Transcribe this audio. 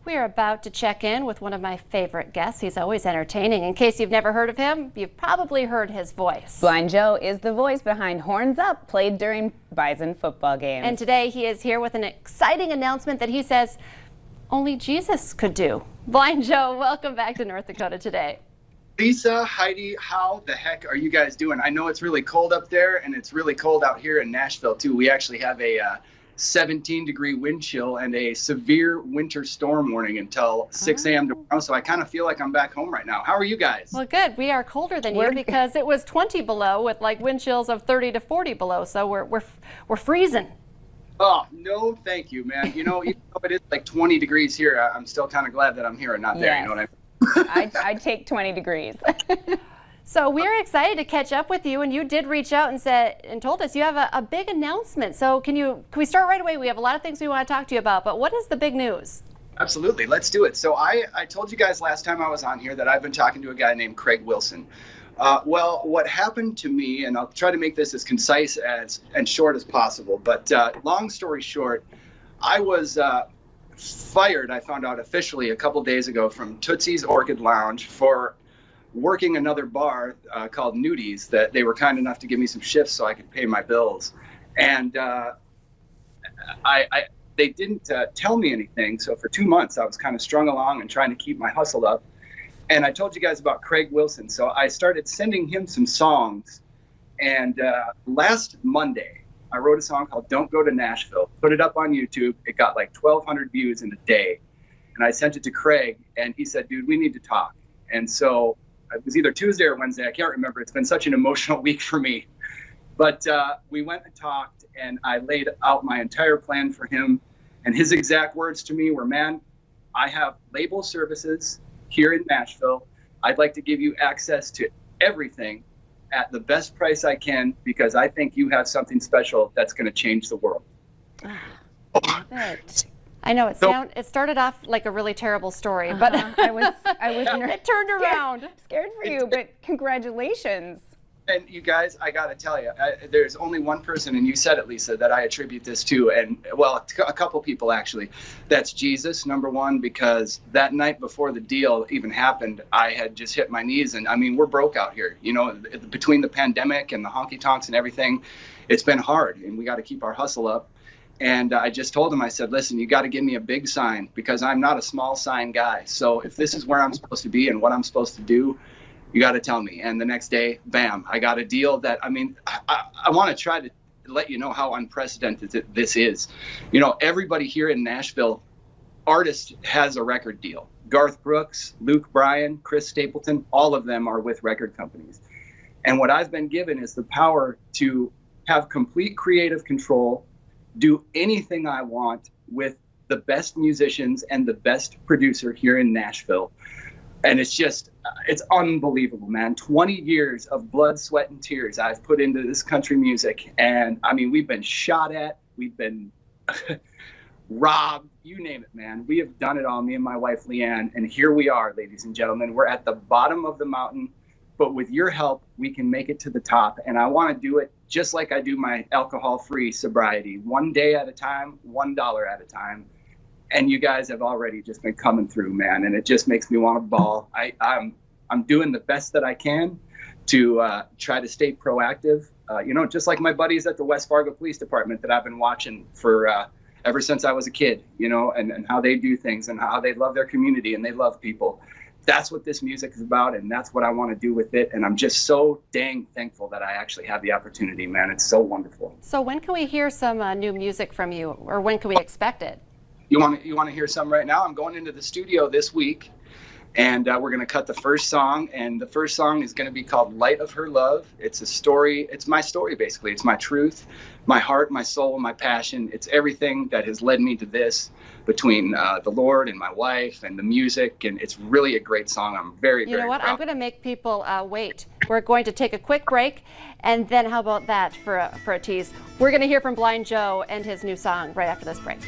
We're about to check in with one of my favorite guests. He's always entertaining. In case you've never heard of him, you've probably heard his voice. Blind Joe is the voice behind Horns Up, played during Bison football games. And today he is here with an exciting announcement that he says only Jesus could do. Blind Joe, welcome back to North Dakota today. Lisa, Heidi, how the heck are you guys doing? I know it's really cold up there, and it's really cold out here in Nashville, too. We actually have a 17-degree wind chill and a severe winter storm warning until 6 a.m. tomorrow, so I kind of feel like I'm back home right now. How are you guys? Well, good. We are colder than you because it was 20 below with like wind chills of 30 to 40 below, so we're freezing. Oh, no, thank you, man. You know, even though it is like 20 degrees here, I'm still kind of glad that I'm here and not there, you know what I mean? I'd take 20 degrees. So we're excited to catch up with you, and you did reach out and told us you have a big announcement. So can we start right away? We have a lot of things we want to talk to you about, but what is the big news? Absolutely, let's do it. So I told you guys last time I was on here that I've been talking to a guy named Craig Wilson. Well, what happened to me, and I'll try to make this as concise and short as possible, but long story short, I was fired, I found out officially a couple days ago, from Tootsie's Orchid Lounge for working another bar called Nudies. That they were kind enough to give me some shifts so I could pay my bills. And they didn't tell me anything. So for 2 months, I was kind of strung along and trying to keep my hustle up. And I told you guys about Craig Wilson. So I started sending him some songs. And last Monday, I wrote a song called Don't Go to Nashville, put it up on YouTube. It got like 1,200 views in a day. And I sent it to Craig, and he said, dude, we need to talk. And so it was either Tuesday or Wednesday. I can't remember. It's been such an emotional week for me. But we went and talked, and I laid out my entire plan for him. And his exact words to me were, man, I have label services here in Nashville. I'd like to give you access to everything at the best price I can, because I think you have something special that's going to change the world. Love it. I know it started off like a really terrible story, but I was it turned around. Scared for you, but congratulations. And you guys, I got to tell you, there's only one person, and you said it, Lisa, that I attribute this to, and well, a couple people actually. That's Jesus, number one, because that night before the deal even happened, I had just hit my knees, and I mean, we're broke out here. You know, between the pandemic and the honky tonks and everything, it's been hard, and we got to keep our hustle up. And I just told him, I said, listen, you got to give me a big sign, because I'm not a small sign guy. So if this is where I'm supposed to be and what I'm supposed to do, you got to tell me. And the next day, bam, I got a deal that, I mean, I want to try to let you know how unprecedented this is. You know, everybody here in Nashville, artist, has a record deal. Garth Brooks, Luke Bryan, Chris Stapleton, all of them are with record companies. And what I've been given is the power to have complete creative control, do anything I want with the best musicians and the best producer here in Nashville. And it's just, it's unbelievable, man. 20 years of blood, sweat, and tears I've put into this country music. And I mean, we've been shot at, we've been robbed, you name it, man. We have done it all, me and my wife, Leanne. And here we are, ladies and gentlemen. We're at the bottom of the mountain, but with your help, we can make it to the top. And I want to do it just like I do my alcohol-free sobriety, one day at a time, $1 at a time. And you guys have already just been coming through, man. And it just makes me want to bawl. I'm doing the best that I can to try to stay proactive. You know, just like my buddies at the West Fargo Police Department that I've been watching for ever since I was a kid, you know, and how they do things and how they love their community and they love people. That's what this music is about, and that's what I want to do with it. And I'm just so dang thankful that I actually have the opportunity, man. It's so wonderful. So when can we hear some new music from you, or when can we expect it? You want to hear some right now? I'm going into the studio this week, and we're going to cut the first song. And the first song is going to be called Light of Her Love. It's a story. It's my story, basically. It's my truth, my heart, my soul, my passion. It's everything that has led me to this, between the Lord and my wife and the music. And it's really a great song. I'm very, You know what? I'm going to make people wait. We're going to take a quick break. And then how about that for a tease? We're going to hear from Blind Joe and his new song right after this break.